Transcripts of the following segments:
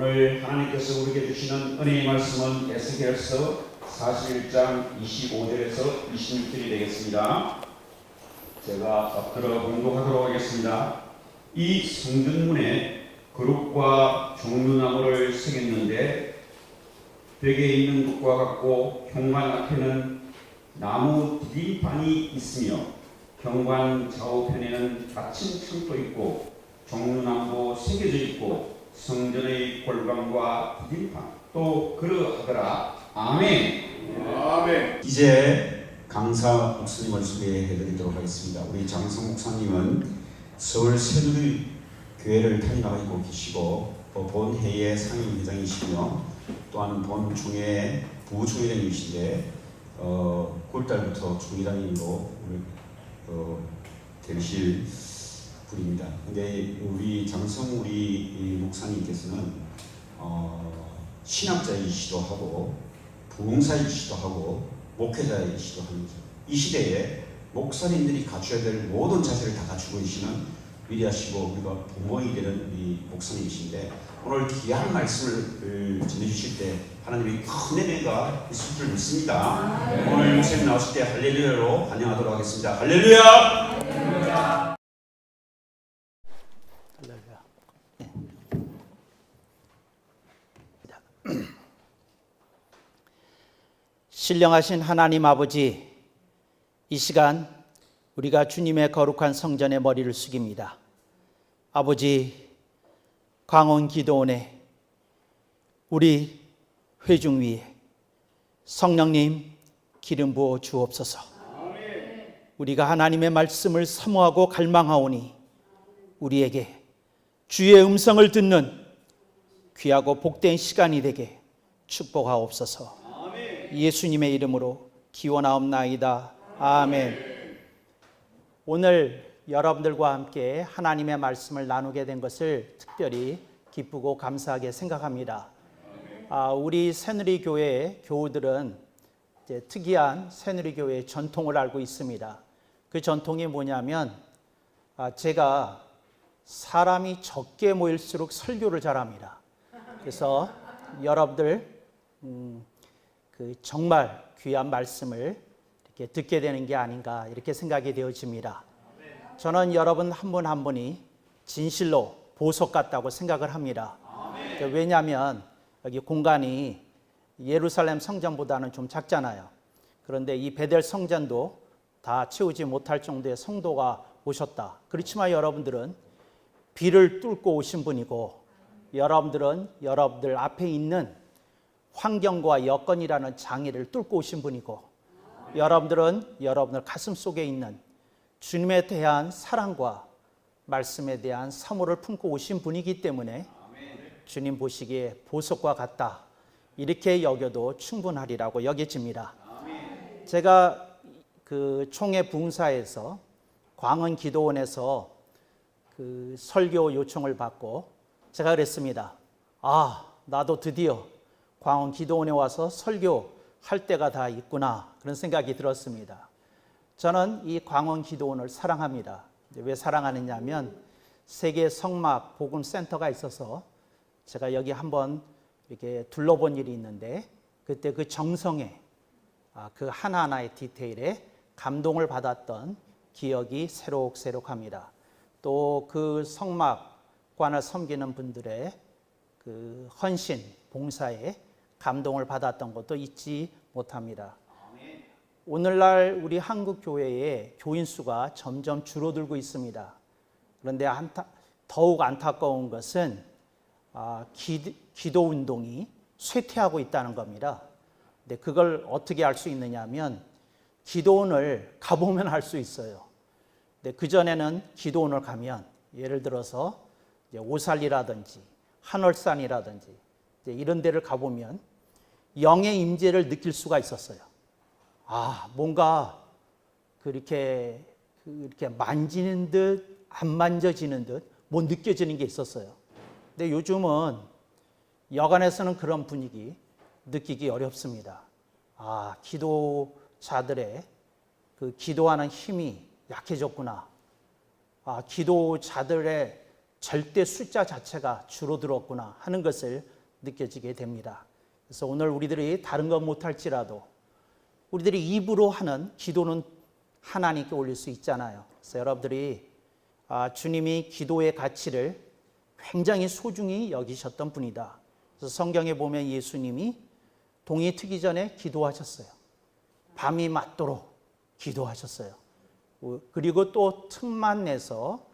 오늘 하나님께서 우리에게 주시는 은혜의 말씀은 에스겔서 41장 25절에서 26절이 되겠습니다. 제가 엎드려 공독하도록 하겠습니다. 이 성전문에 거룩과 종류나무를 새겼는데 벽에 있는 것과 같고 현관 앞에는 나무 디딤판이 있으며 현관 좌우편에는 닫힌 창도 있고 종류나무도 새겨져 있고 성전의 골방과 디딤판 또 그러하더라. 아멘. 아멘. 이제 강사 목사님을 소개해드리도록 하겠습니다. 우리 장성 목사님은 서울 새누리 교회를 담임하고 계시고 본회의 상임회장이시며 또한 본중회 부중회장이신데 9월달부터 중회장님으로 되실 분입니다. 근데 우리 장성 우리 목사님께서는 신학자이시도 하고 부흥사이시도 하고 목회자이시도 합니다. 이 시대에 목사님들이 갖춰야 될 모든 자세를 다 갖추고 계시는 위대하시고 우리가 부모이 되는 우리 목사님이신데 오늘 귀한 말씀을 전해주실 때 하나님이 큰 은혜가 있을 줄 믿습니다. 오늘 목사님 나오실 때 할렐루야로 환영하도록 하겠습니다. 할렐루야! 할렐루야! 신령하신 하나님 아버지, 이 시간 우리가 주님의 거룩한 성전에 머리를 숙입니다. 아버지, 광원 기도원에 우리 회중 위에 성령님 기름 부어 주옵소서. 우리가 하나님의 말씀을 사모하고 갈망하오니 우리에게 주의 음성을 듣는 귀하고 복된 시간이 되게 축복하옵소서. 예수님의 이름으로 기원하옵나이다. 아멘. 오늘 여러분들과 함께 하나님의 말씀을 나누게 된 것을 특별히 기쁘고 감사하게 생각합니다. 우리 새누리교회 교우들은 이제 특이한 새누리교회의 전통을 알고 있습니다. 그 전통이 뭐냐면 제가 사람이 적게 모일수록 설교를 잘합니다. 그래서 여러분들 정말 귀한 말씀을 이렇게 듣게 되는 게 아닌가 이렇게 생각이 되어집니다. 저는 여러분 한 분 한 분이 진실로 보석 같다고 생각을 합니다. 왜냐하면 여기 공간이 예루살렘 성전보다는 좀 작잖아요. 그런데 이 베델 성전도 다 채우지 못할 정도의 성도가 오셨다. 그렇지만 여러분들은 비를 뚫고 오신 분이고 여러분들은 여러분들 앞에 있는 환경과 여건이라는 장애를 뚫고 오신 분이고 여러분들은 여러분들 가슴 속에 있는 주님에 대한 사랑과 말씀에 대한 사모를 품고 오신 분이기 때문에 주님 보시기에 보석과 같다 이렇게 여겨도 충분하리라고 여겨집니다. 제가 그 총회 부흥사에서 광원 기도원에서 그 설교 요청을 받고 제가 그랬습니다. 나도 드디어 광원 기도원에 와서 설교할 때가 다 있구나 그런 생각이 들었습니다. 저는 이 광원 기도원을 사랑합니다. 왜 사랑하느냐 하면 세계 성막 복음 센터가 있어서 제가 여기 한번 이렇게 둘러본 일이 있는데 그때 그 정성에 그 하나하나의 디테일에 감동을 기억이 새록새록합니다. 또 그 성막관을 섬기는 분들의 그 헌신, 봉사에 감동을 받았던 것도 잊지 못합니다. 오늘날 우리 한국 교회의 교인 수가 점점 줄어들고 있습니다. 그런데 더욱 안타까운 것은 기도 운동이 쇠퇴하고 있다는 겁니다. 근데 그걸 어떻게 알 수 있느냐 하면 기도원을 가보면 알 수 있어요. 근데 그전에는 기도원을 가면 예를 들어서 오살리라든지 한월산이라든지 이런 데를 가보면 영의 임재를 느낄 수가 있었어요. 뭔가 그렇게 만지는 듯 안 만져지는 듯 뭐 느껴지는 게 있었어요. 근데 요즘은 여관에서는 그런 분위기 느끼기 어렵습니다. 기도자들의 그 기도하는 힘이 약해졌구나. 기도자들의 절대 숫자 자체가 줄어들었구나 하는 것을 느껴지게 됩니다. 그래서 오늘 우리들이 다른 건 못할지라도 우리들이 입으로 하는 기도는 하나님께 올릴 수 있잖아요. 그래서 여러분들이 주님이 기도의 가치를 굉장히 소중히 여기셨던 분이다. 그래서 성경에 보면 예수님이 동이 트기 전에 기도하셨어요. 밤이 맞도록 기도하셨어요. 그리고 또 틈만 내서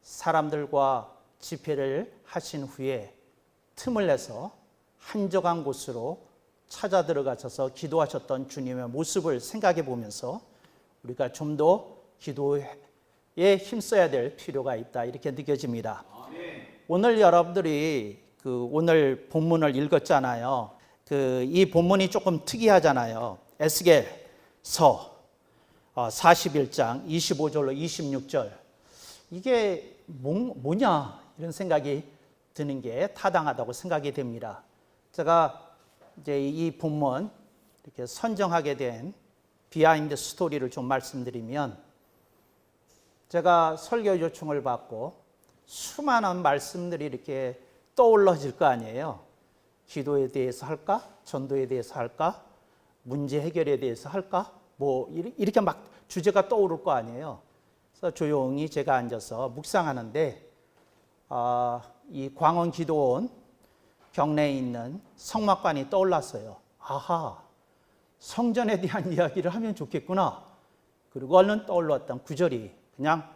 사람들과 집회를 하신 후에 틈을 내서 한적한 곳으로 찾아 들어가셔서 기도하셨던 주님의 모습을 생각해 보면서 우리가 좀 더 기도에 힘써야 될 필요가 있다 이렇게 느껴집니다. 오늘 여러분들이 오늘 본문을 읽었잖아요. 이 본문이 조금 특이하잖아요. 에스겔서 41장 25절로 26절. 이게 뭐냐 이런 생각이 드는 게 타당하다고 생각이 됩니다. 제가 이제 이 본문 이렇게 선정하게 된 비하인드 스토리를 좀 말씀드리면, 제가 설교 요청을 받고 수많은 말씀들이 이렇게 떠올라질 거 아니에요. 기도에 대해서 할까? 전도에 대해서 할까? 문제 해결에 대해서 할까? 뭐 이렇게 막 주제가 떠오를 거 아니에요. 그래서 조용히 제가 앉아서 묵상하는데 이 광원 기도원 경내에 있는 성막관이 떠올랐어요. 아하, 성전에 대한 이야기를 하면 좋겠구나. 그리고 얼른 떠올랐던 구절이 그냥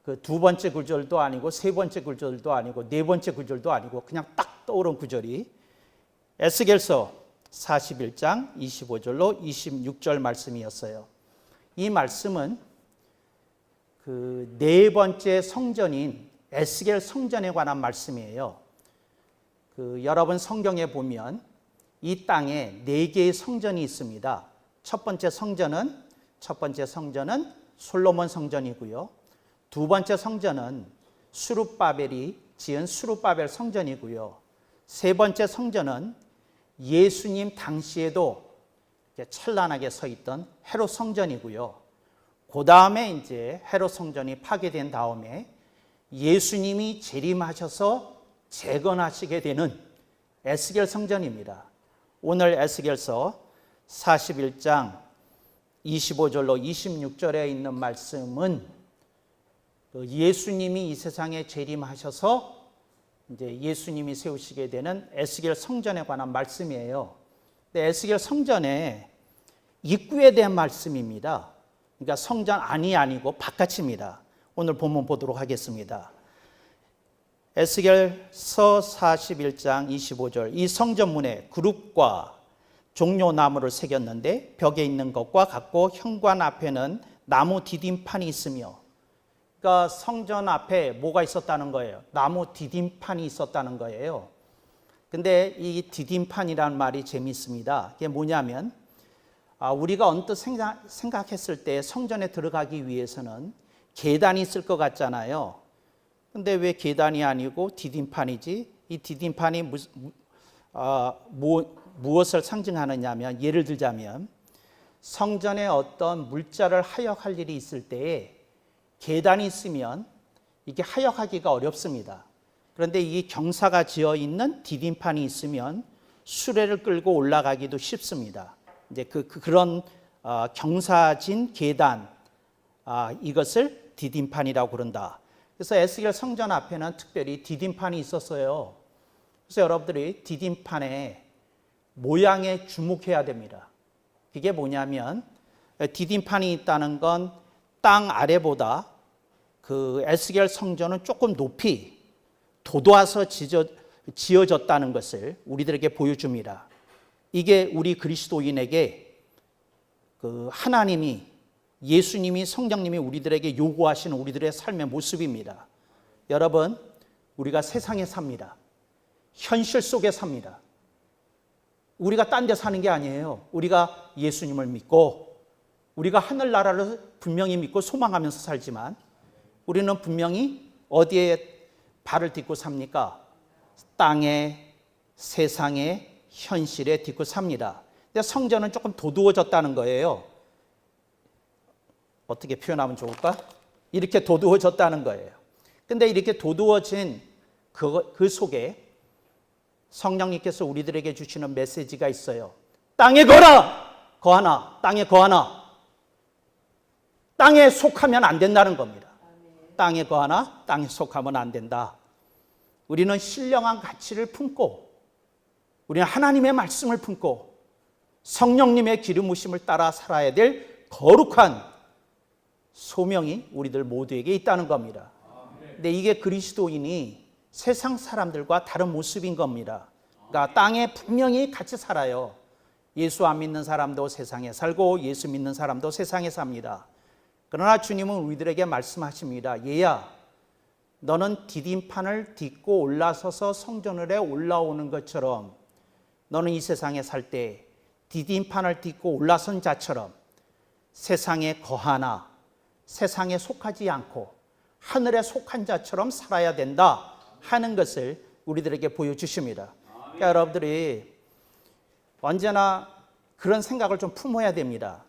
그 두 번째 구절도 아니고 세 번째 구절도 아니고 네 번째 구절도 아니고 그냥 딱 떠오른 구절이 에스겔서 41장 25절로 26절 말씀이었어요. 이 말씀은 그 네 번째 성전인 에스겔 성전에 관한 말씀이에요. 여러분 성경에 보면 이 땅에 네 개의 성전이 있습니다. 첫 번째 성전은 솔로몬 성전이고요. 두 번째 성전은 수룹바벨이 지은 수룹바벨 성전이고요. 세 번째 성전은 예수님 당시에도 찬란하게 서 있던 헤롯 성전이고요. 그 다음에 이제 헤롯 성전이 파괴된 다음에 예수님이 재림하셔서 재건하시게 되는 에스겔 성전입니다. 오늘 에스겔서 41장 25절로 26절에 있는 말씀은 예수님이 이 세상에 재림하셔서 이제 예수님이 세우시게 되는 에스겔 성전에 관한 말씀이에요. 근데 에스겔 성전의 입구에 대한 말씀입니다. 그러니까 성전 안이 아니고 바깥입니다. 오늘 본문 보도록 하겠습니다. 에스겔서 41장 25절. 이 성전문에 그룹과 종려나무를 새겼는데 벽에 있는 것과 같고 현관 앞에는 나무 디딤판이 있으며, 그러니까 성전 앞에 뭐가 있었다는 거예요? 나무 디딤판이 있었다는 거예요. 근데 이 디딤판이라는 말이 재미있습니다. 이게 뭐냐면 우리가 언뜻 생각했을 때 성전에 들어가기 위해서는 계단이 있을 것 같잖아요. 근데 왜 계단이 아니고 디딤판이지? 이 디딤판이 무엇을 상징하느냐면, 예를 들자면 성전에 어떤 물자를 하역할 일이 있을 때에 계단이 있으면 이게 하역하기가 어렵습니다. 그런데 이 경사가 지어 있는 디딤판이 있으면 수레를 끌고 올라가기도 쉽습니다. 이제 그런 경사진 계단, 이것을 디딤판이라고 그런다. 그래서 에스겔 성전 앞에는 특별히 디딤판이 있었어요. 그래서 여러분들이 디딤판의 모양에 주목해야 됩니다. 그게 뭐냐면 디딤판이 있다는 건 땅 아래보다 그 에스겔 성전은 조금 높이 돋아서 지어졌다는 것을 우리들에게 보여줍니다. 이게 우리 그리스도인에게 하나님이, 예수님이, 성령님이 우리들에게 요구하시는 우리들의 삶의 모습입니다. 여러분, 우리가 세상에 삽니다. 현실 속에 삽니다. 우리가 딴 데 사는 게 아니에요. 우리가 예수님을 믿고 우리가 하늘나라를 분명히 믿고 소망하면서 살지만 우리는 분명히 어디에 발을 딛고 삽니까? 땅에, 세상에, 현실에 딛고 삽니다. 근데 성전은 조금 도두어졌다는 거예요. 어떻게 표현하면 좋을까? 이렇게 도두어졌다는 거예요. 근데 이렇게 도두어진 그 속에 성령님께서 우리들에게 주시는 메시지가 있어요. 땅에 거하나, 땅에 거하나. 땅에 속하면 안 된다는 겁니다. 땅에 거하나, 땅에 속하면 안 된다. 우리는 신령한 가치를 품고, 우리는 하나님의 말씀을 품고, 성령님의 기름 부으심을 따라 살아야 될 거룩한 소명이 우리들 모두에게 있다는 겁니다. 근데 이게 그리스도인이 세상 사람들과 다른 모습인 겁니다. 그러니까 땅에 분명히 같이 살아요. 예수 안 믿는 사람도 세상에 살고 예수 믿는 사람도 세상에 삽니다. 그러나 주님은 우리들에게 말씀하십니다. 얘야, 너는 디딤판을 딛고 올라서서 성전을에 올라오는 것처럼 너는 이 세상에 살 때 디딤판을 딛고 올라선 자처럼 세상에 거하나 세상에 속하지 않고 하늘에 속한 자처럼 살아야 된다 하는 것을 우리들에게 보여주십니다. 그러니까 여러분들이 언제나 그런 생각을 좀 품어야 됩니다.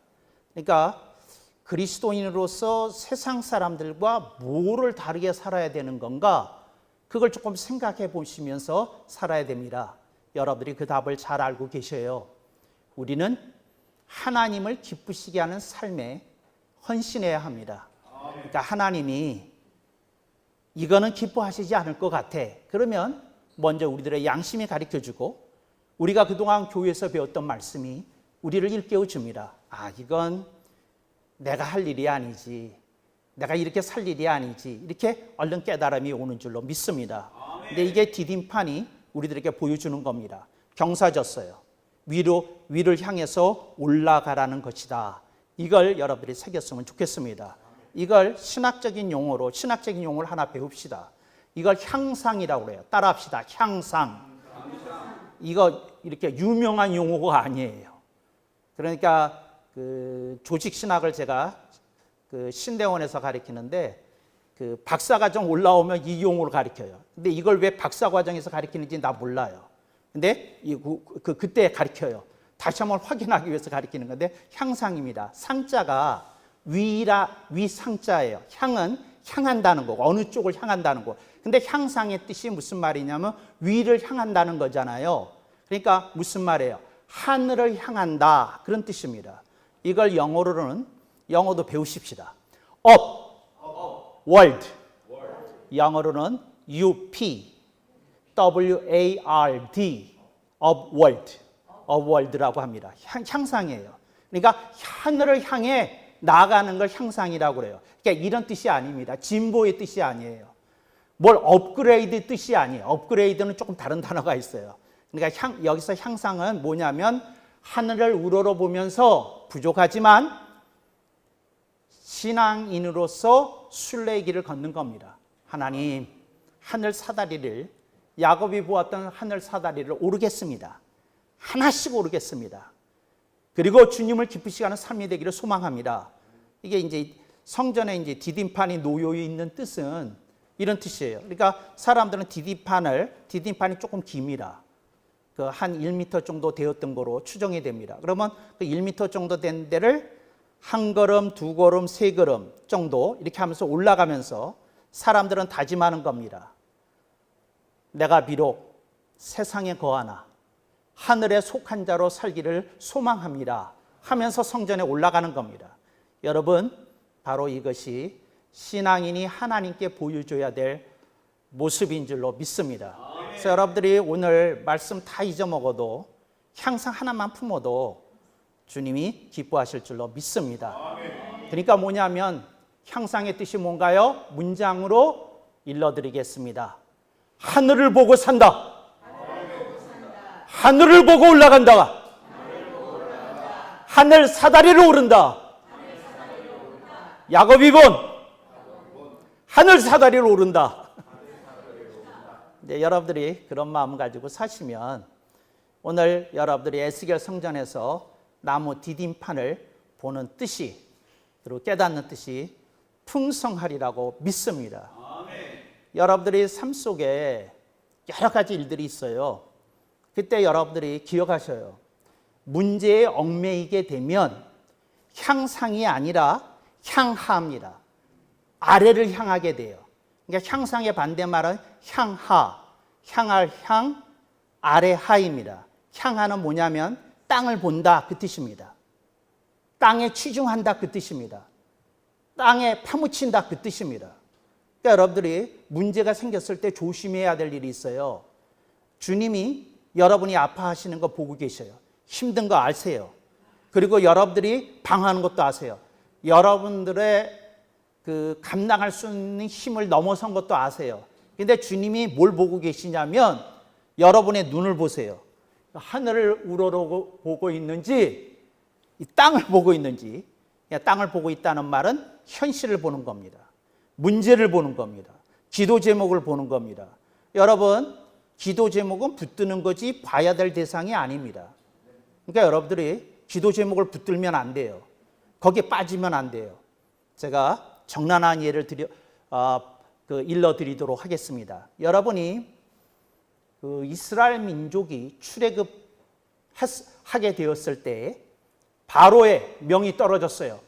그러니까 그리스도인으로서 세상 사람들과 뭐를 다르게 살아야 되는 건가? 그걸 조금 생각해 보시면서 살아야 됩니다. 여러분들이 그 답을 잘 알고 계셔요. 우리는 하나님을 기쁘시게 하는 삶에 헌신해야 합니다. 그러니까 하나님이 이거는 기뻐하시지 않을 것 같아. 그러면 먼저 우리들의 양심이 가르쳐주고 우리가 그동안 교회에서 배웠던 말씀이 우리를 일깨워 줍니다. 아, 이건 내가 할 일이 아니지. 내가 이렇게 살 일이 아니지. 이렇게 얼른 깨달음이 오는 줄로 믿습니다. 근데 이게 디딤판이 우리들에게 보여주는 겁니다. 경사졌어요. 위를 향해서 올라가라는 것이다. 이걸 여러분들이 새겼으면 좋겠습니다. 이걸 신학적인 용어를 하나 배웁시다. 이걸 향상이라고 그래요. 따라합시다. 향상. 이거 이렇게 유명한 용어가 아니에요. 그러니까 그 조직 신학을 제가 그 신대원에서 가르치는데 그 박사과정 올라오면 이 용어를 가르쳐요. 근데 이걸 왜 박사과정에서 가르치는지 나 몰라요. 근데 그때 가르쳐요. 다시 한번 확인하기 위해서 가르치는 건데 향상입니다. 상자가 위상자예요. 향은 향한다는 거고 어느 쪽을 향한다는 거. 근데 향상의 뜻이 무슨 말이냐면 위를 향한다는 거잖아요. 그러니까 무슨 말이에요? 하늘을 향한다 그런 뜻입니다. 이걸 영어도 배우십시다. Up, world. 영어로는 UP, WARD, upward라고 합니다. 향상이에요. 그러니까 하늘을 향해 나아가는 걸 향상이라고 그래요. 그러니까 이런 뜻이 아닙니다. 진보의 뜻이 아니에요. 뭘 업그레이드 뜻이 아니에요. 업그레이드는 조금 다른 단어가 있어요. 그러니까 여기서 향상은 뭐냐면 하늘을 우러러보면서 부족하지만 신앙인으로서 순례의 길을 걷는 겁니다. 하나님, 하늘 사다리를 야곱이 보았던 하늘 사다리를 오르겠습니다. 하나씩 오르겠습니다. 그리고 주님을 기쁘시게 하는 삶이 되기를 소망합니다. 이게 이제 성전에 이제 디딤판이 놓여 있는 뜻은 이런 뜻이에요. 그러니까 사람들은 디딤판이 조금 깁니다. 그 한 1m 정도 되었던 거로 추정이 됩니다. 그러면 그 1m 정도 된 데를 한 걸음, 두 걸음, 세 걸음 정도 이렇게 하면서 올라가면서 사람들은 다짐하는 겁니다. 내가 비록 세상에 거하나 하늘에 속한 자로 살기를 소망합니다 하면서 성전에 올라가는 겁니다. 여러분, 바로 이것이 신앙인이 하나님께 보여줘야 될 모습인 줄로 믿습니다. 그래서 여러분들이 오늘 말씀 다 잊어먹어도 향상 하나만 품어도 주님이 기뻐하실 줄로 믿습니다. 그러니까 뭐냐면 향상의 뜻이 뭔가요? 문장으로 일러드리겠습니다. 하늘을 보고 산다. 하늘을 보고 올라간다. 하늘 사다리를 오른다. 야곱이 본 하늘 사다리를 오른다. 네, 여러분들이 그런 마음 가지고 사시면 오늘 여러분들이 에스겔 성전에서 나무 디딤판을 보는 뜻이 그리고 깨닫는 뜻이 풍성하리라고 믿습니다. 여러분들이 삶 속에 여러 가지 일들이 있어요. 그때 여러분들이 기억하셔요. 문제에 얽매이게 되면 향상이 아니라 향하입니다. 아래를 향하게 돼요. 그러니까 향상의 반대말은 향하, 향할 향, 아래 하입니다. 향하는 뭐냐면 땅을 본다 그 뜻입니다. 땅에 치중한다 그 뜻입니다. 땅에 파묻힌다 그 뜻입니다. 그러니까 여러분들이 문제가 생겼을 때 조심해야 될 일이 있어요. 주님이 여러분이 아파하시는 거 보고 계셔요. 힘든 거 아세요. 그리고 여러분들이 방황하는 것도 아세요. 여러분들의 그 감당할 수 있는 힘을 넘어선 것도 아세요. 근데 주님이 뭘 보고 계시냐면 여러분의 눈을 보세요. 하늘을 우러러보고 있는지 이 땅을 보고 있는지. 땅을 보고 있다는 말은 현실을 보는 겁니다. 문제를 보는 겁니다. 기도 제목을 보는 겁니다. 여러분, 기도 제목은 붙드는 거지 봐야 될 대상이 아닙니다. 그러니까 여러분들이 기도 제목을 붙들면 안 돼요. 거기에 빠지면 안 돼요. 제가 정난한 예를 일러드리도록 하겠습니다. 여러분이 그 이스라엘 민족이 출애굽하게 되었을 때 바로의 명이 떨어졌어요.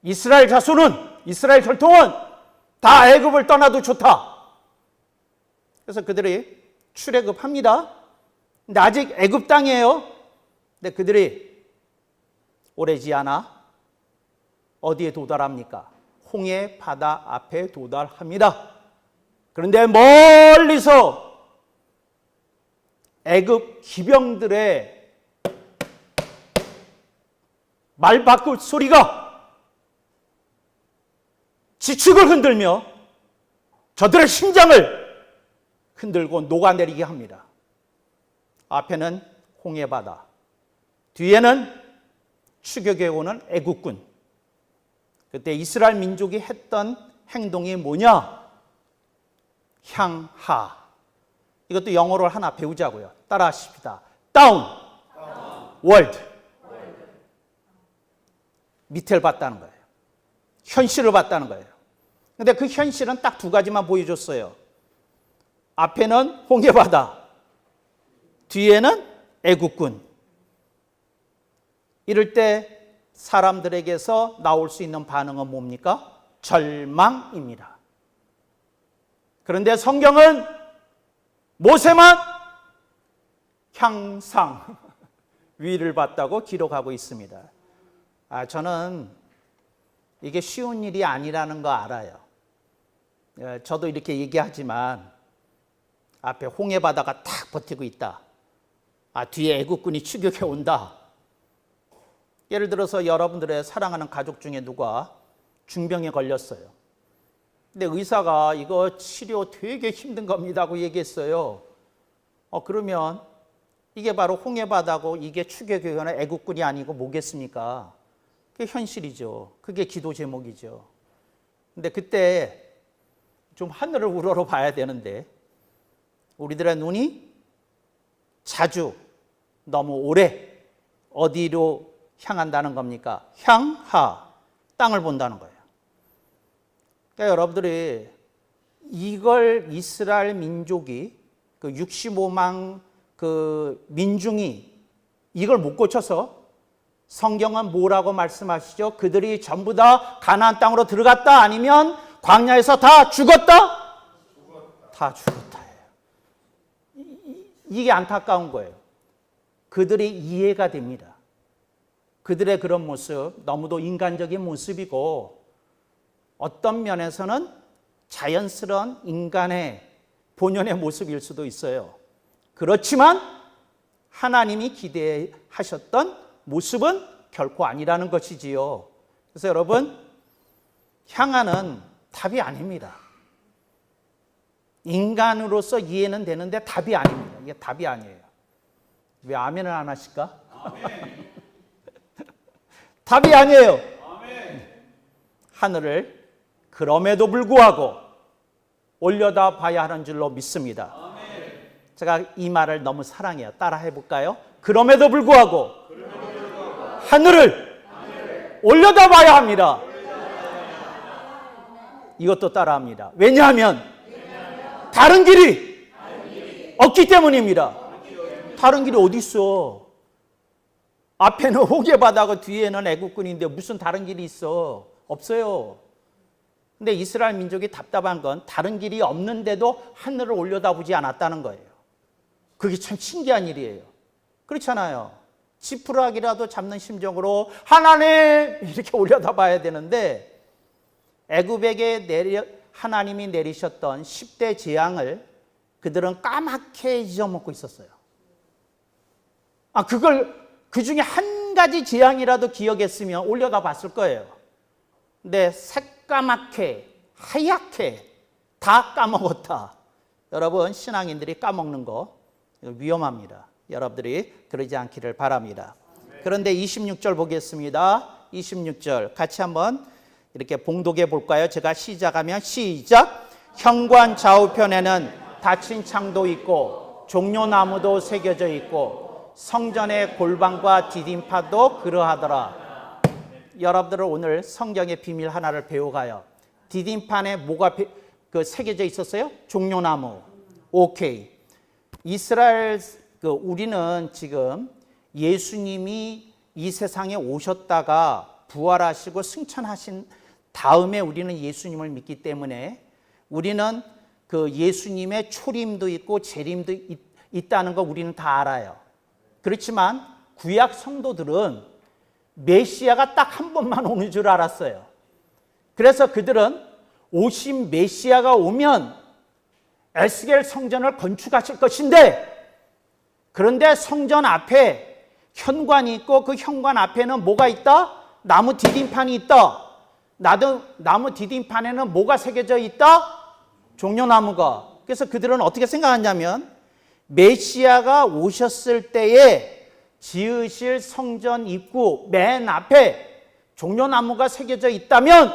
이스라엘 자손은, 이스라엘 혈통은 다 애굽을 떠나도 좋다. 그래서 그들이 출애굽합니다. 근데 아직 애굽 땅이에요. 근데 그들이 오래지 않아 어디에 도달합니까? 홍해 바다 앞에 도달합니다. 그런데 멀리서 애굽 기병들의 말바꿀 소리가 지축을 흔들며 저들의 심장을 흔들고 녹아내리게 합니다. 앞에는 홍해바다, 뒤에는 추격해 오는 애국군. 그때 이스라엘 민족이 했던 행동이 뭐냐? 향하. 이것도 영어로 하나 배우자고요. 따라 하십시다. 다운, 월드. 밑을 봤다는 거예요. 현실을 봤다는 거예요. 근데 그 현실은 딱 두 가지만 보여줬어요. 앞에는 홍해바다, 뒤에는 애국군. 이럴 때 사람들에게서 나올 수 있는 반응은 뭡니까? 절망입니다. 그런데 성경은 모세만 향상, 위를 봤다고 기록하고 있습니다. 저는 이게 쉬운 일이 아니라는 거 알아요. 저도 이렇게 얘기하지만 앞에 홍해바다가 탁 버티고 있다. 뒤에 애국군이 추격해 온다. 예를 들어서 여러분들의 사랑하는 가족 중에 누가 중병에 걸렸어요. 근데 의사가 이거 치료 되게 힘든 겁니다 하고 얘기했어요. 그러면 이게 바로 홍해바다고 이게 추격해 오는 애국군이 아니고 뭐겠습니까? 그게 현실이죠. 그게 기도 제목이죠. 근데 그때 좀 하늘을 우러러 봐야 되는데 우리들의 눈이 자주 너무 오래 어디로 향한다는 겁니까? 향하, 땅을 본다는 거예요. 그러니까 여러분들이 이걸 이스라엘 민족이 그 65만 그 민중이 이걸 못 고쳐서 성경은 뭐라고 말씀하시죠? 그들이 전부 다 가나안 땅으로 들어갔다 아니면 광야에서 다 죽었다? 다 죽었다예요. 이게 안타까운 거예요. 그들이 이해가 됩니다. 그들의 그런 모습 너무도 인간적인 모습이고 어떤 면에서는 자연스러운 인간의 본연의 모습일 수도 있어요. 그렇지만 하나님이 기대하셨던 모습은 결코 아니라는 것이지요. 그래서 여러분, 향하는 답이 아닙니다. 인간으로서 이해는 되는데 답이 아닙니다. 이게 답이 아니에요. 왜 아멘을 안 하실까? 아멘. 답이 아니에요. 아멘. 하늘을 그럼에도 불구하고 올려다 봐야 하는 줄로 믿습니다. 아멘. 제가 이 말을 너무 사랑해요. 따라 해볼까요? 그럼에도 불구하고 하늘을 올려다 봐야 합니다. 이것도 따라합니다. 왜냐하면 다른 길이 없기 때문입니다. 다른 길이 어디 있어? 앞에는 홍해바다고 뒤에는 애국군인데 무슨 다른 길이 있어? 없어요. 근데 이스라엘 민족이 답답한 건 다른 길이 없는데도 하늘을 올려다보지 않았다는 거예요. 그게 참 신기한 일이에요. 그렇잖아요. 지푸라기라도 잡는 심정으로 하나님 이렇게 올려다봐야 되는데 애굽에게 하나님이 내리셨던 10대 재앙을 그들은 까맣게 잊어먹고 있었어요. 그걸 그 중에 한 가지 재앙이라도 기억했으면 올려다 봤을 거예요. 근데 새까맣게 하얗게 다 까먹었다. 여러분, 신앙인들이 까먹는 거 위험합니다. 여러분들이 그러지 않기를 바랍니다. 그런데 26절 보겠습니다. 26절 같이 한번 이렇게 봉독해 볼까요? 제가 시작하면 시작. 현관 좌우편에는 닫힌 창도 있고 종려나무도 새겨져 있고 성전의 골방과 디딤판도 그러하더라. 여러분들은 오늘 성경의 비밀 하나를 배워가요. 디딤판에 뭐가 새겨져 있었어요? 종려나무. 오케이. 이스라엘 우리는 지금 예수님이 이 세상에 오셨다가 부활하시고 승천하신 다음에 우리는 예수님을 믿기 때문에 우리는 그 예수님의 초림도 있고 재림도 있다는 거 우리는 다 알아요. 그렇지만 구약 성도들은 메시아가 딱 한 번만 오는 줄 알았어요. 그래서 그들은 오신 메시아가 오면 에스겔 성전을 건축하실 것인데, 그런데 성전 앞에 현관이 있고 그 현관 앞에는 뭐가 있다? 나무 디딤판이 있다. 나무 디딤판에는 뭐가 새겨져 있다? 종려나무가. 그래서 그들은 어떻게 생각하냐면 메시아가 오셨을 때에 지으실 성전 입구 맨 앞에 종려나무가 새겨져 있다면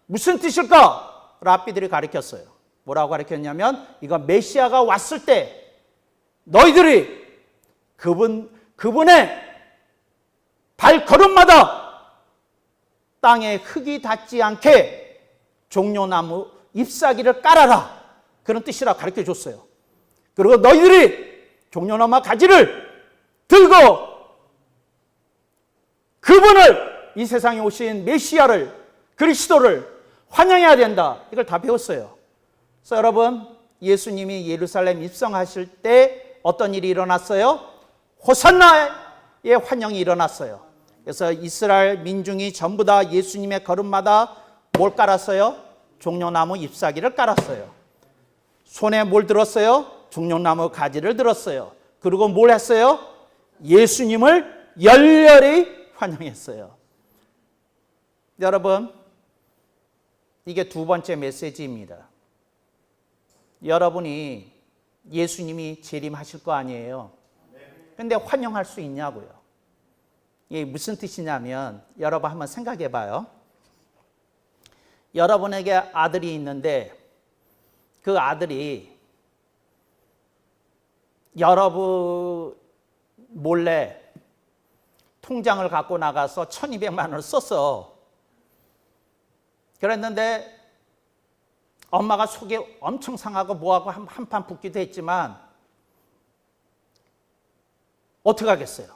무슨 뜻일까? 랍비들이 가르쳤어요. 뭐라고 가르쳤냐면 이건 메시아가 왔을 때 너희들이 그분의 발걸음마다 땅에 흙이 닿지 않게 종려나무 잎사귀를 깔아라. 그런 뜻이라고 가르쳐줬어요. 그리고 너희들이 종려나무 가지를 들고 그분을, 이 세상에 오신 메시아를, 그리스도를 환영해야 된다. 이걸 다 배웠어요. 그래서 여러분, 예수님이 예루살렘 입성하실 때 어떤 일이 일어났어요? 호산나의 환영이 일어났어요. 그래서 이스라엘 민중이 전부 다 예수님의 걸음마다 뭘 깔았어요? 종려나무 잎사귀를 깔았어요. 손에 뭘 들었어요? 종려나무 가지를 들었어요. 그리고 뭘 했어요? 예수님을 열렬히 환영했어요. 여러분, 이게 두 번째 메시지입니다. 여러분이 예수님이 재림하실 거 아니에요. 근데 환영할 수 있냐고요. 이게 무슨 뜻이냐면 여러분 한번 생각해 봐요. 여러분에게 아들이 있는데 그 아들이 여러분 몰래 통장을 갖고 나가서 1200만 원을 썼어. 그랬는데 엄마가 속이 엄청 상하고 뭐하고 한판 붙기도 했지만 어떻게 하겠어요?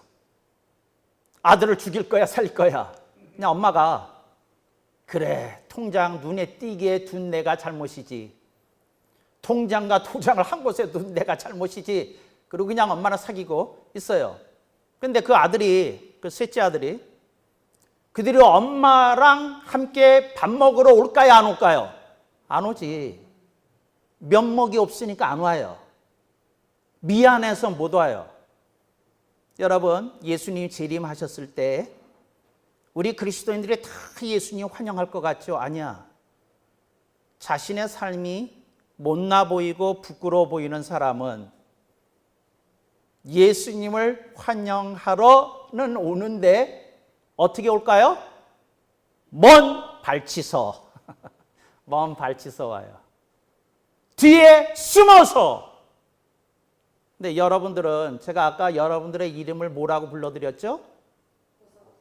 아들을 죽일 거야 살릴 거야? 그냥 엄마가 그래, 통장 눈에 띄게 둔 내가 잘못이지, 통장과 도장을 한 곳에 둔 내가 잘못이지, 그리고 그냥 엄마는 사귀고 있어요. 근데 그 아들이, 그 셋째 아들이 그들이 엄마랑 함께 밥 먹으러 올까요 안 올까요? 안 오지. 면목이 없으니까 안 와요. 미안해서 못 와요. 여러분, 예수님 재림하셨을 때 우리 그리스도인들이 다 예수님 환영할 것 같죠? 아니야. 자신의 삶이 못나 보이고 부끄러워 보이는 사람은 예수님을 환영하러는 오는데 어떻게 올까요? 먼 발치서 먼 발치서 와요. 뒤에 숨어서. 근데 여러분들은, 제가 아까 여러분들의 이름을 뭐라고 불러드렸죠?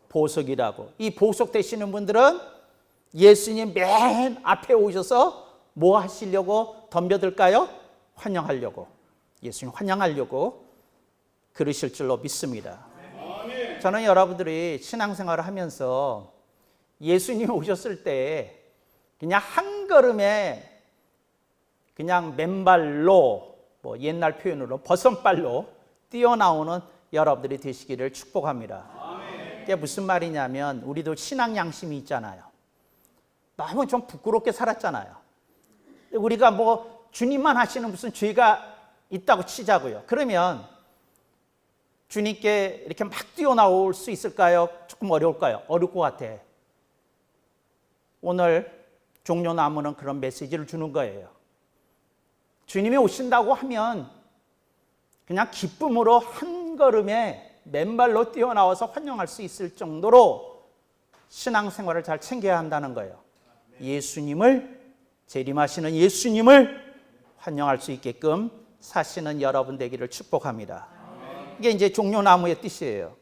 보석이라고. 이 보석 되시는 분들은 예수님 맨 앞에 오셔서 뭐 하시려고 덤벼들까요? 환영하려고. 예수님 환영하려고 그러실 줄로 믿습니다. 저는 여러분들이 신앙생활을 하면서 예수님이 오셨을 때 그냥 한 한 걸음에 그냥 맨발로 뭐 옛날 표현으로 버선발로 뛰어나오는 여러분들이 되시기를 축복합니다. 그게 무슨 말이냐면 우리도 신앙 양심이 있잖아요. 너무 좀 부끄럽게 살았잖아요. 우리가 뭐 주님만 하시는 무슨 죄가 있다고 치자고요. 그러면 주님께 이렇게 막 뛰어나올 수 있을까요? 조금 어려울까요? 어려울 것 같아. 오늘 종려나무는 그런 메시지를 주는 거예요. 주님이 오신다고 하면 그냥 기쁨으로 한 걸음에 맨발로 뛰어나와서 환영할 수 있을 정도로 신앙생활을 잘 챙겨야 한다는 거예요. 예수님을, 재림하시는 예수님을 환영할 수 있게끔 사시는 여러분 되기를 축복합니다. 이게 이제 종려나무의 뜻이에요.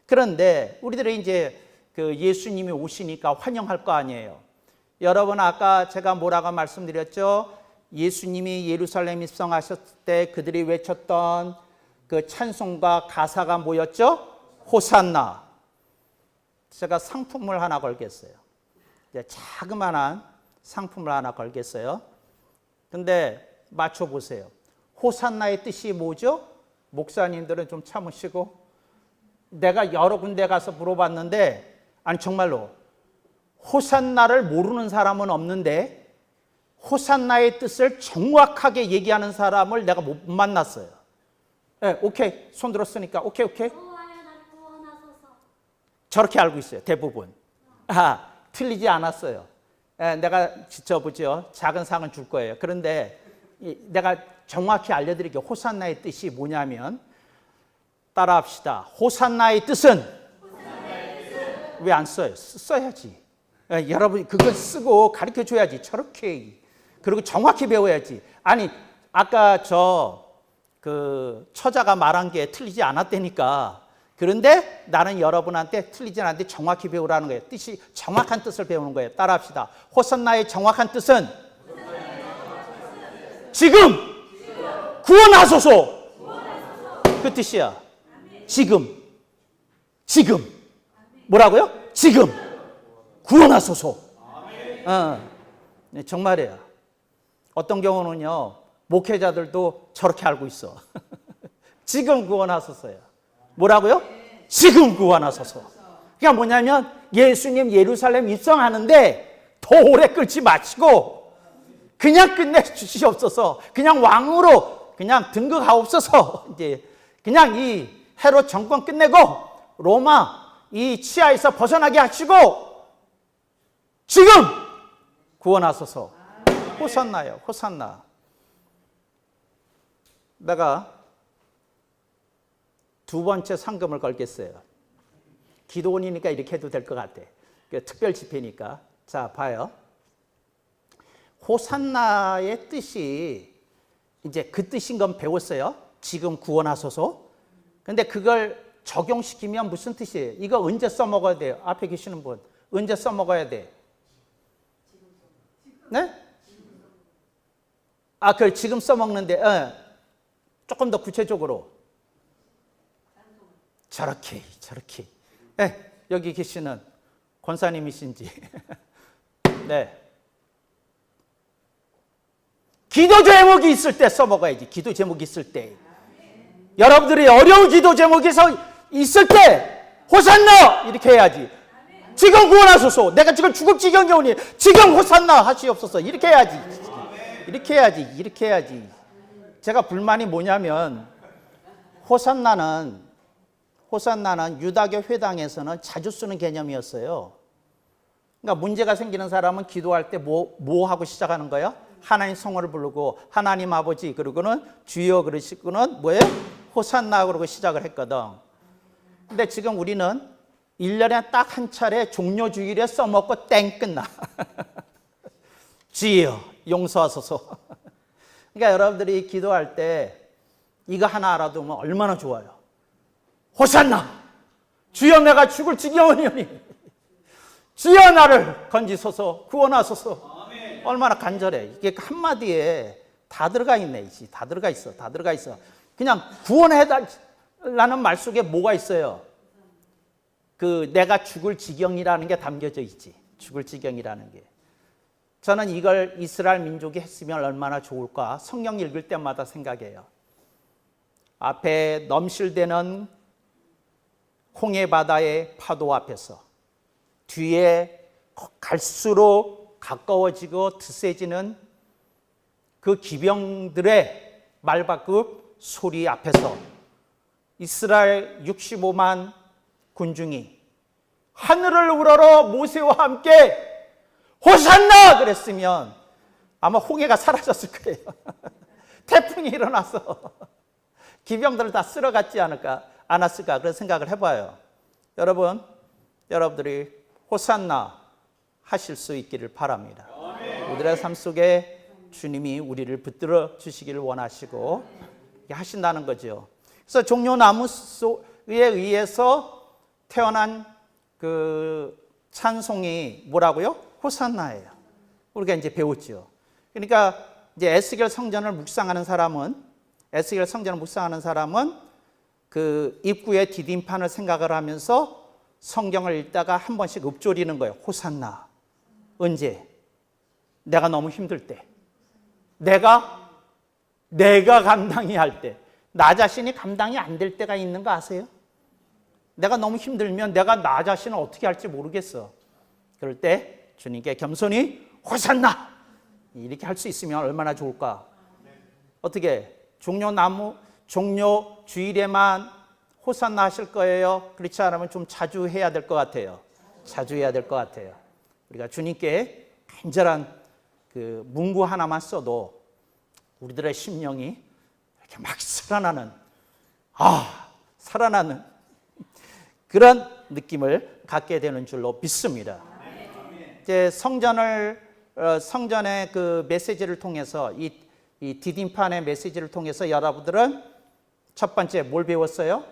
그런데 우리들이 이제 그 예수님이 오시니까 환영할 거 아니에요. 여러분 아까 제가 뭐라고 말씀드렸죠? 예수님이 예루살렘 입성하셨을 때 그들이 외쳤던 그 찬송과 가사가 뭐였죠? 호산나. 제가 상품을 하나 걸겠어요. 자그마한 상품을 하나 걸겠어요. 근데 맞춰보세요. 호산나의 뜻이 뭐죠? 목사님들은 좀 참으시고, 내가 여러 군데 가서 물어봤는데, 아니 정말로 호산나를 모르는 사람은 없는데 호산나의 뜻을 정확하게 얘기하는 사람을 내가 못 만났어요. 네, 오케이. 손 들었으니까 오케이. 저렇게 알고 있어요. 대부분. 틀리지 않았어요. 내가 저보죠. 작은 상은 줄 거예요. 그런데 내가 정확히 알려드릴게요. 호산나의 뜻이 뭐냐면, 따라합시다. 호산나의 뜻은 왜 안 써요? 써야지. 여러분 그걸 쓰고 가르쳐줘야지. 저렇게. 그리고 정확히 배워야지. 아니 아까 그 처자가 말한 게 틀리지 않았다니까. 그런데 나는 여러분한테 틀리지 않았는데 정확히 배우라는 거예요. 뜻이 정확한 뜻을 배우는 거예요. 따라합시다. 호산나의 정확한 뜻은 지금 구원하소서. 그 뜻이야. 지금 뭐라고요? 지금 구원하소서. 네, 정말이야. 어떤 경우는요, 목회자들도 저렇게 알고 있어. 지금 구원하소서요. 뭐라고요? 지금 구원하소서. 그러니까 뭐냐면 예수님 예루살렘 입성하는데 더 오래 끌지 마시고 그냥 끝내주시옵소서. 그냥 왕으로 그냥 등극하옵소서. 이제 그냥 이 헤롯 정권 끝내고 로마 이 치하에서 벗어나게 하시고 지금 구원하소서. 호산나요. 호산나. 내가 두 번째 상금을 걸겠어요. 기도원이니까 이렇게 해도 될 것 같아. 특별 집회니까. 자, 봐요. 호산나의 뜻이 이제 그 뜻인 건 배웠어요. 지금 구원하소서. 근데 그걸 적용시키면 무슨 뜻이에요? 이거 언제 써먹어야 돼요? 앞에 계시는 분. 언제 써먹어야 돼? 네? 그걸 지금 써먹는데 조금 더 구체적으로. 저렇게. 여기 계시는 권사님이신지. 네. 기도 제목이 있을 때 써먹어야지. 기도 제목이 있을 때. 여러분들이 어려운 기도 제목이 있을 때 호산나 이렇게 해야지. 지금 구원하소서. 내가 지금 죽을 지경이 오니 지금 호산나 하시옵소서. 이렇게 해야지. 제가 불만이 뭐냐면 호산나는 유다교 회당에서는 자주 쓰는 개념이었어요. 그러니까 문제가 생기는 사람은 기도할 때 뭐 하고 시작하는 거예요? 하나님 성호를 부르고 하나님 아버지 그러고는 주여 그러시고는 뭐예요? 호산나 그러고 시작을 했거든. 근데 지금 우리는 1년에 딱 한 차례 종료주일에 써먹고 땡 끝나. 주여 용서하소서. 그러니까 여러분들이 기도할 때 이거 하나 알아두면 얼마나 좋아요. 호산나 주여 내가 죽을 지경이오니 주여 나를 건지소서 구원하소서. 얼마나 간절해. 이게 한마디에 다 들어가 있네. 다 들어가 있어. 그냥 구원해달라는 말 속에 뭐가 있어요? 그 내가 죽을 지경이라는 게 담겨져 있지. 죽을 지경이라는 게. 저는 이걸 이스라엘 민족이 했으면 얼마나 좋을까 성경 읽을 때마다 생각해요. 앞에 넘실대는 홍해 바다의 파도 앞에서 뒤에 갈수록 가까워지고 드세지는 그 기병들의 말바급 소리 앞에서 이스라엘 65만 군중이 하늘을 우러러 모세와 함께 호산나 그랬으면 아마 홍해가 사라졌을 거예요. 태풍이 일어나서 기병들을 다 쓸어갔지 않았을까 그런 생각을 해봐요. 여러분, 여러분들이 호산나 하실 수 있기를 바랍니다. 우리들의 삶 속에 주님이 우리를 붙들어 주시기를 원하시고 하신다는 거죠. 그래서 종려나무에 의해서 태어난 그 찬송이 뭐라고요? 호산나예요. 우리가 이제 배웠죠. 그러니까 이제 에스겔 성전을 묵상하는 사람은 그 입구에 디딤판을 생각을 하면서 성경을 읽다가 한 번씩 읊조리는 거예요. 호산나. 언제? 내가 너무 힘들 때. 내가 감당이 할 때. 나 자신이 감당이 안 될 때가 있는 거 아세요? 내가 너무 힘들면 내가 나 자신을 어떻게 할지 모르겠어. 그럴 때 주님께 겸손히 호산나 이렇게 할 수 있으면 얼마나 좋을까. 어떻게 종려 주일에만 호산나 하실 거예요? 그렇지 않으면 좀 자주 해야 될 것 같아요. 자주 해야 될 것 같아요. 우리가 주님께 간절한 그 문구 하나만 써도 우리들의 심령이 이렇게 막 살아나는 그런 느낌을 갖게 되는 줄로 믿습니다. 이제 성전의 그 메시지를 통해서 이 디딤판의 메시지를 통해서 여러분들은 첫 번째 뭘 배웠어요?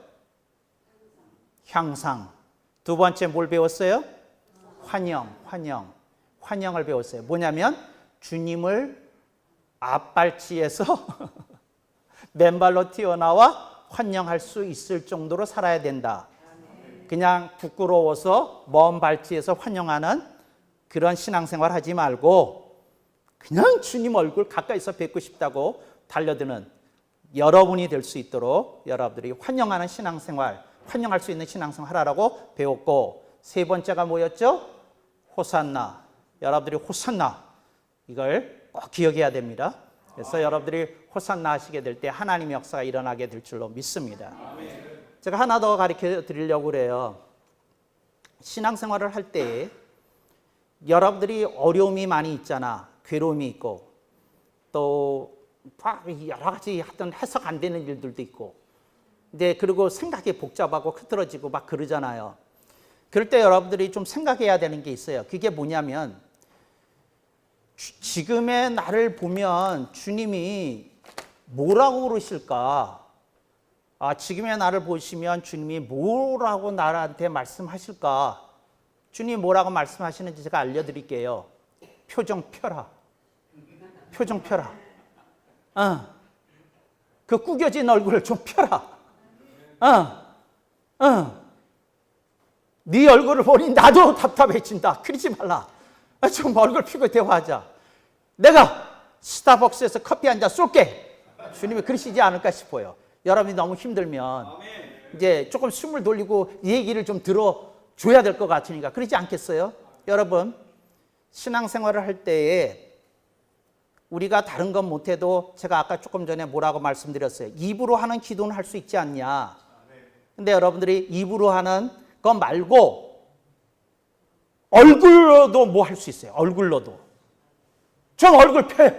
향상. 두 번째 뭘 배웠어요? 환영을 배웠어요. 뭐냐면 주님을 앞발치에서 맨발로 튀어나와 환영할 수 있을 정도로 살아야 된다. 그냥 부끄러워서 먼 발치에서 환영하는 그런 신앙생활 하지 말고 그냥 주님 얼굴 가까이서 뵙고 싶다고 달려드는 여러분이 될 수 있도록 여러분들이 환영하는 신앙생활, 환영할 수 있는 신앙생활 하라고 배웠고, 세 번째가 뭐였죠? 호산나. 여러분들이 호산나 이걸 꼭 기억해야 됩니다. 그래서 여러분들이 호산나 하시게 될 때 하나님의 역사가 일어나게 될 줄로 믿습니다. 제가 하나 더 가르쳐 드리려고 그래요. 신앙생활을 할 때 여러분들이 어려움이 많이 있잖아. 괴로움이 있고 또 여러 가지 하여튼 해석 안 되는 일들도 있고, 근데 그리고 생각이 복잡하고 흐트러지고 막 그러잖아요. 그럴 때 여러분들이 좀 생각해야 되는 게 있어요. 그게 뭐냐면 지금의 나를 보면 주님이 뭐라고 그러실까? 지금의 나를 보시면 주님이 뭐라고 나한테 말씀하실까? 주님이 뭐라고 말씀하시는지 제가 알려드릴게요. 표정 펴라. 그 구겨진 얼굴을 좀 펴라. 네 얼굴을 보니 나도 답답해진다. 그러지 말라. 좀 얼굴 펴고 대화하자. 내가 스타벅스에서 커피 한 잔 쏠게. 주님이 그러시지 않을까 싶어요. 여러분이 너무 힘들면 이제 조금 숨을 돌리고 얘기를 좀 들어줘야 될 것 같으니까 그러지 않겠어요? 여러분, 신앙생활을 할 때에 우리가 다른 건 못해도 제가 아까 조금 전에 뭐라고 말씀드렸어요. 입으로 하는 기도는 할 수 있지 않냐. 근데 여러분들이 입으로 하는 거 말고 얼굴로도 뭐 할 수 있어요. 얼굴로도. 좀 얼굴 펴요.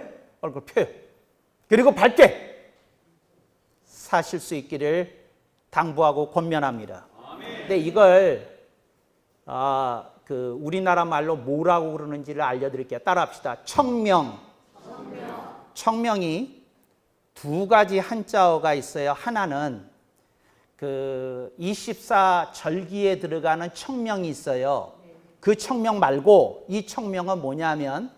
그리고 밝게 사실 수 있기를 당부하고 권면합니다. 근데 이걸 우리나라 말로 뭐라고 그러는지를 알려드릴게요. 따라합시다. 청명이 두 가지 한자어가 있어요. 하나는 그 24절기에 들어가는 청명이 있어요. 그 청명 말고 이 청명은 뭐냐면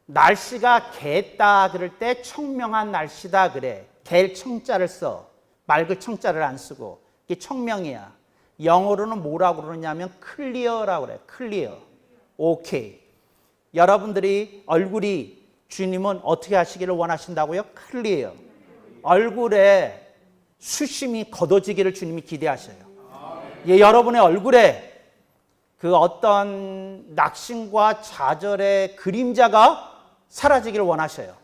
날씨가 갰다 그럴 때 청명한 날씨다 그래. 갤 청자를 써. 맑을 청자를 안 쓰고. 이게 청명이야. 영어로는 뭐라고 그러냐면 클리어라고 그래. 클리어. 오케이. 여러분들이 얼굴이 주님은 어떻게 하시기를 원하신다고요? 클리어. 얼굴에 수심이 걷어지기를 주님이 기대하셔요. 예, 여러분의 얼굴에 그 어떤 낙심과 좌절의 그림자가 사라지기를 원하셔요.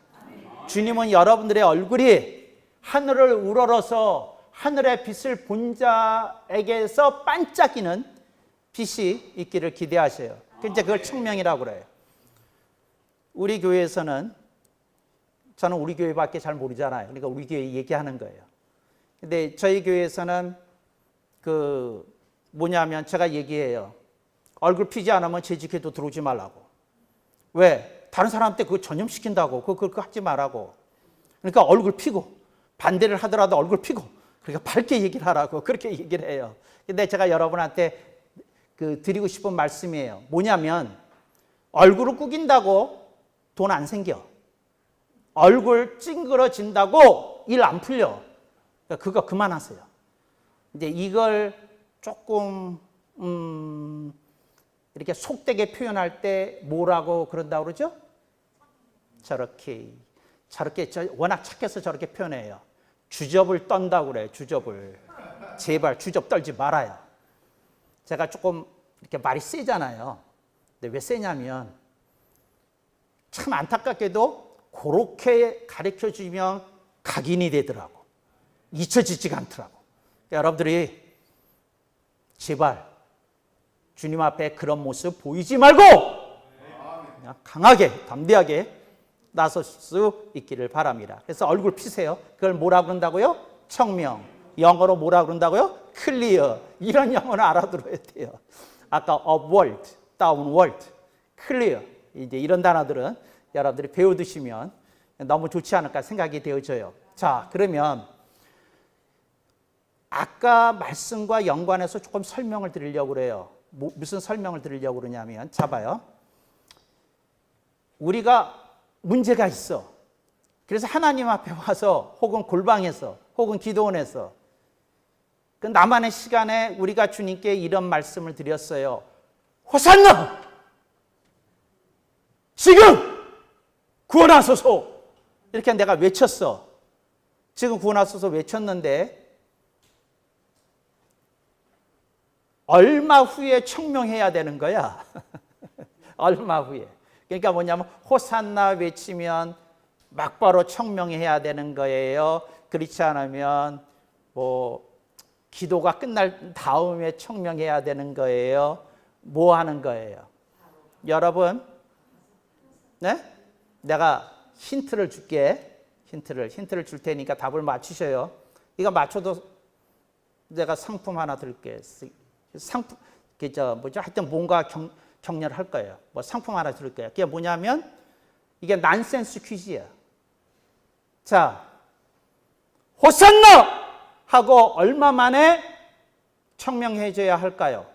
주님은 여러분들의 얼굴이 하늘을 우러러서 하늘의 빛을 본 자에게서 반짝이는 빛이 있기를 기대하셔요. 이제 그걸 청명이라고 그래요. 우리 교회에서는, 저는 우리 교회밖에 잘 모르잖아요. 그러니까 우리 교회 얘기하는 거예요. 근데 저희 교회에서는 뭐냐면 제가 얘기해요. 얼굴 피지 않으면 제 집회도 들어오지 말라고. 왜? 다른 사람한테 그거 전염시킨다고. 그거 하지 말라고. 그러니까 얼굴 피고, 반대를 하더라도 얼굴 피고, 그러니까 밝게 얘기를 하라고 그렇게 얘기를 해요. 근데 제가 여러분한테 드리고 싶은 말씀이에요. 뭐냐면 얼굴을 꾸긴다고 돈 안 생겨. 얼굴 찡그러진다고 일 안 풀려. 그러니까 그거 그만하세요. 이제 이걸 조금 이렇게 속되게 표현할 때 뭐라고 그런다고 그러죠? 저렇게 워낙 착해서 저렇게 표현해요. 주접을 떤다고 그래요. 주접을. 제발 주접 떨지 말아요. 제가 조금 이렇게 말이 세잖아요. 근데 왜 세냐면 참 안타깝게도 그렇게 가르쳐주면 각인이 되더라고. 잊혀지지가 않더라고. 그러니까 여러분들이 제발 주님 앞에 그런 모습 보이지 말고 그냥 강하게 담대하게 나설 수 있기를 바랍니다. 그래서 얼굴 피세요. 그걸 뭐라 그런다고요? 청명. 영어로 뭐라 그런다고요? 클리어. 이런 영어는 알아들어야 돼요. 아까 upward, downward, clear. 이제 이런 단어들은 여러분들이 배워두시면 너무 좋지 않을까 생각이 되어져요. 자, 그러면 아까 말씀과 연관해서 조금 설명을 드리려고 그래요. 무슨 설명을 드리려고 그러냐면, 잡아요. 우리가 문제가 있어. 그래서 하나님 앞에 와서 혹은 골방에서 혹은 기도원에서 그 나만의 시간에 우리가 주님께 이런 말씀을 드렸어요. 호산나! 지금 구원하소서! 이렇게 내가 외쳤어. 지금 구원하소서 외쳤는데 얼마 후에 청명해야 되는 거야. 얼마 후에. 그러니까 뭐냐면 호산나 외치면 막바로 청명해야 되는 거예요. 그렇지 않으면 기도가 끝날 다음에 청명해야 되는 거예요. 뭐 하는 거예요? 여러분, 네? 내가 힌트를 줄게. 힌트를 줄 테니까 답을 맞추셔요. 이거 맞춰도 내가 상품 하나 드릴게. 상품, 하여튼 뭔가 격려를 할 거예요. 뭐 상품 하나 드릴 거예요. 그게 뭐냐면 이게 난센스 퀴즈야. 자, 호산나! 하고 얼마 만에 청명해져야 할까요?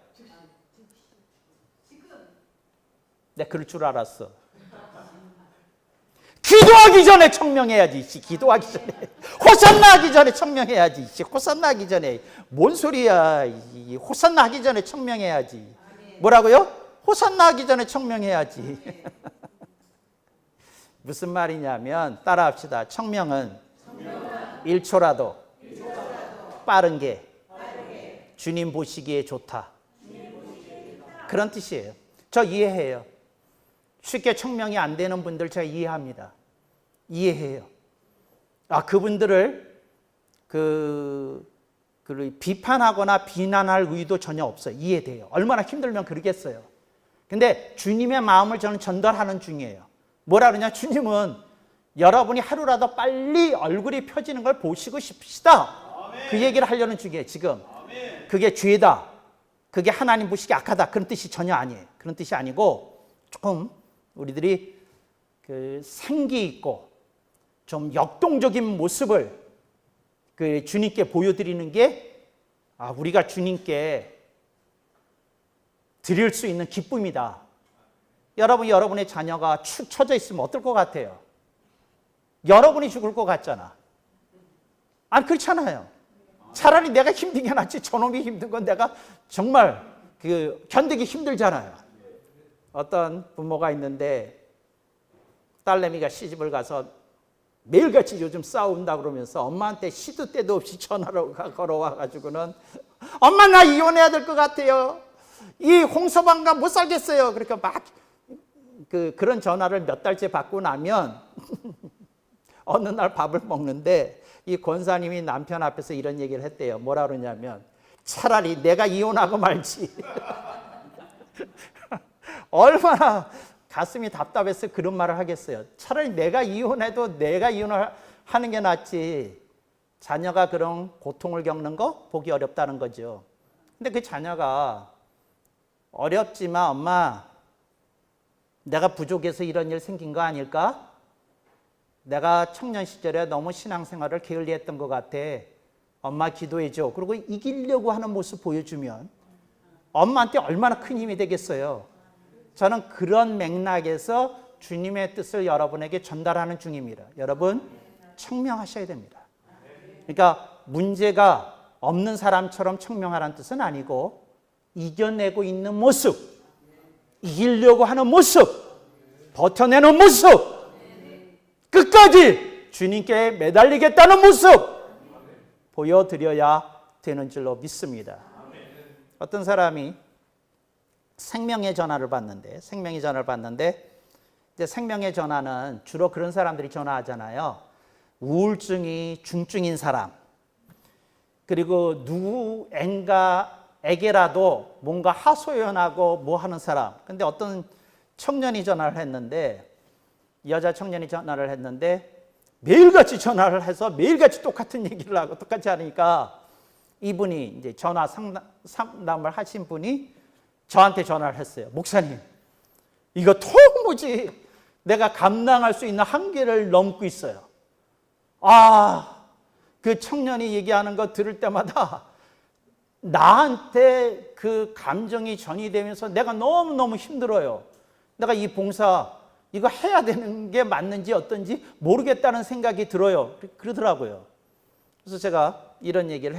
내 그럴 줄 알았어. 기도하기 전에 청명해야지. 기도하기 전에. 호산나 하기 전에 청명해야지. 호산나 하기 전에. 뭔 소리야. 호산나 하기 전에 청명해야지. 뭐라고요? 호산나 하기 전에 청명해야지. 무슨 말이냐면 따라합시다. 청명은 1초라도 빠른 게 주님 보시기에 좋다. 그런 뜻이에요. 저 이해해요. 쉽게 청명이 안 되는 분들 제가 이해합니다. 이해해요. 그분들을 비판하거나 비난할 의도 전혀 없어요. 이해돼요. 얼마나 힘들면 그러겠어요. 근데 주님의 마음을 저는 전달하는 중이에요. 뭐라 그러냐? 주님은 여러분이 하루라도 빨리 얼굴이 펴지는 걸 보시고 싶으시다. 그 얘기를 하려는 중이에요. 지금. 그게 죄다. 그게 하나님 보시기 악하다. 그런 뜻이 전혀 아니에요. 그런 뜻이 아니고 조금 우리들이 생기 있고 좀 역동적인 모습을 주님께 보여드리는 게 우리가 주님께 드릴 수 있는 기쁨이다. 여러분의 자녀가 축 처져 있으면 어떨 것 같아요? 여러분이 죽을 것 같잖아. 그렇잖아요. 차라리 내가 힘든 게 낫지 저놈이 힘든 건 내가 정말 견디기 힘들잖아요. 어떤 부모가 있는데 딸내미가 시집을 가서 매일같이 요즘 싸운다 그러면서 엄마한테 시도 때도 없이 전화로 걸어와가지고는 엄마 나 이혼해야 될 것 같아요. 이 홍서방과 못 살겠어요. 그러니까 막 그런 전화를 몇 달째 받고 나면 어느 날 밥을 먹는데 이 권사님이 남편 앞에서 이런 얘기를 했대요. 뭐라 그러냐면 차라리 내가 이혼하고 말지. 얼마나 가슴이 답답해서 그런 말을 하겠어요. 차라리 내가 이혼해도 내가 이혼을 하는 게 낫지. 자녀가 그런 고통을 겪는 거 보기 어렵다는 거죠. 근데 그 자녀가 어렵지만 엄마 내가 부족해서 이런 일 생긴 거 아닐까? 내가 청년 시절에 너무 신앙생활을 게을리했던 것 같아. 엄마 기도해줘. 그리고 이기려고 하는 모습 보여주면 엄마한테 얼마나 큰 힘이 되겠어요. 저는 그런 맥락에서 주님의 뜻을 여러분에게 전달하는 중입니다. 여러분 청명하셔야 됩니다. 그러니까 문제가 없는 사람처럼 청명하라는 뜻은 아니고 이겨내고 있는 모습, 이기려고 하는 모습, 버텨내는 모습, 끝까지 주님께 매달리겠다는 모습 보여드려야 되는 줄로 믿습니다. 어떤 사람이 생명의 전화를 받는데 이제 생명의 전화는 주로 그런 사람들이 전화하잖아요. 우울증이 중증인 사람, 그리고 누구에게라도 뭔가 하소연하고 뭐 하는 사람. 근데 어떤 청년이 전화를 했는데, 여자 청년이 전화를 했는데 매일같이 전화를 해서 매일같이 똑같은 얘기를 하고 똑같이 하니까 이분이 이제 전화 상담을 하신 분이 저한테 전화를 했어요. 목사님, 이거 도무지 내가 감당할 수 있는 한계를 넘고 있어요. 그 청년이 얘기하는 거 들을 때마다 나한테 그 감정이 전이되면서 내가 너무너무 힘들어요. 내가 이 봉사 이거 해야 되는 게 맞는지 어떤지 모르겠다는 생각이 들어요. 그러더라고요. 그래서 제가 이런 얘기를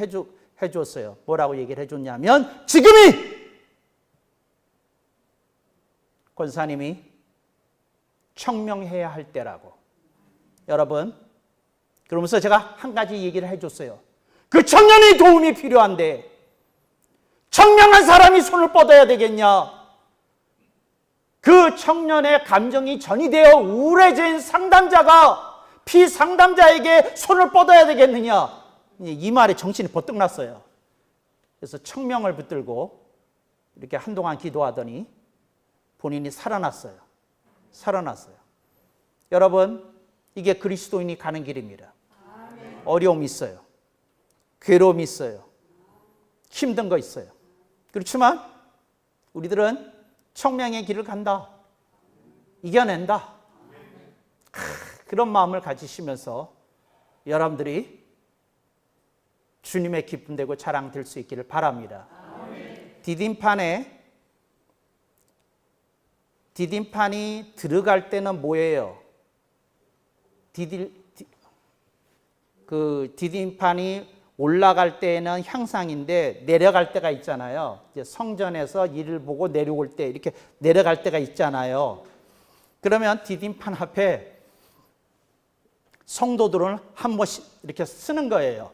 해줬어요. 뭐라고 얘기를 해줬냐면 지금이 권사님이 청명해야 할 때라고. 여러분, 그러면서 제가 한 가지 얘기를 해줬어요. 그 청년의 도움이 필요한데 청명한 사람이 손을 뻗어야 되겠냐? 그 청년의 감정이 전이되어 우울해진 상담자가 피상담자에게 손을 뻗어야 되겠느냐? 이 말에 정신이 버뜩 났어요. 그래서 청명을 붙들고 이렇게 한동안 기도하더니 본인이 살아났어요. 여러분, 이게 그리스도인이 가는 길입니다. 어려움이 있어요. 괴로움이 있어요. 힘든 거 있어요. 그렇지만 우리들은 청명의 길을 간다. 이겨낸다. 그런 마음을 가지시면서 여러분들이 주님의 기쁨 되고 자랑 될 수 있기를 바랍니다. 디딤판이 들어갈 때는 뭐예요? 디딤판이 올라갈 때는 향상인데 내려갈 때가 있잖아요. 이제 성전에서 일을 보고 내려올 때 이렇게 내려갈 때가 있잖아요. 그러면 디딤판 앞에 성도들은 한 번씩 이렇게 쓰는 거예요.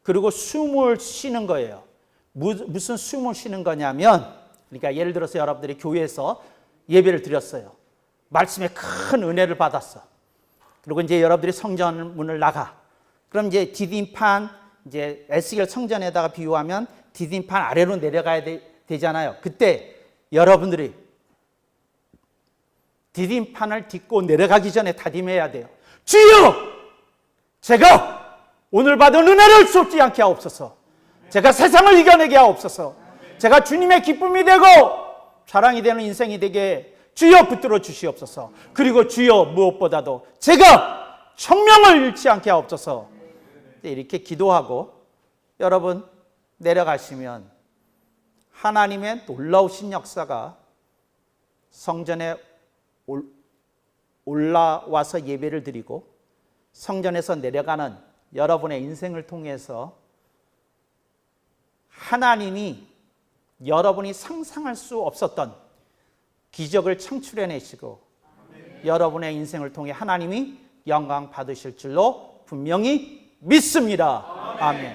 그리고 숨을 쉬는 거예요. 무슨 숨을 쉬는 거냐면, 그러니까 예를 들어서 여러분들이 교회에서 예배를 드렸어요. 말씀에 큰 은혜를 받았어. 그리고 이제 여러분들이 성전 문을 나가. 그럼 이제 디딤판, 이제 에스겔 성전에다가 비유하면 디딤판 아래로 내려가야 되잖아요. 그때 여러분들이 디딤판을 딛고 내려가기 전에 다짐해야 돼요. 주여! 제가 오늘 받은 은혜를 쏟지 않게 하옵소서. 제가 세상을 이겨내게 하옵소서. 제가 주님의 기쁨이 되고 자랑이 되는 인생이 되게 주여 붙들어 주시옵소서. 그리고 주여 무엇보다도 제가 청명을 잃지 않게 하옵소서. 이렇게 기도하고 여러분 내려가시면 하나님의 놀라우신 역사가 성전에 올라와서 예배를 드리고 성전에서 내려가는 여러분의 인생을 통해서 하나님이 여러분이 상상할 수 없었던 기적을 창출해내시고 여러분의 인생을 통해 하나님이 영광 받으실 줄로 분명히 믿습니다. 아멘.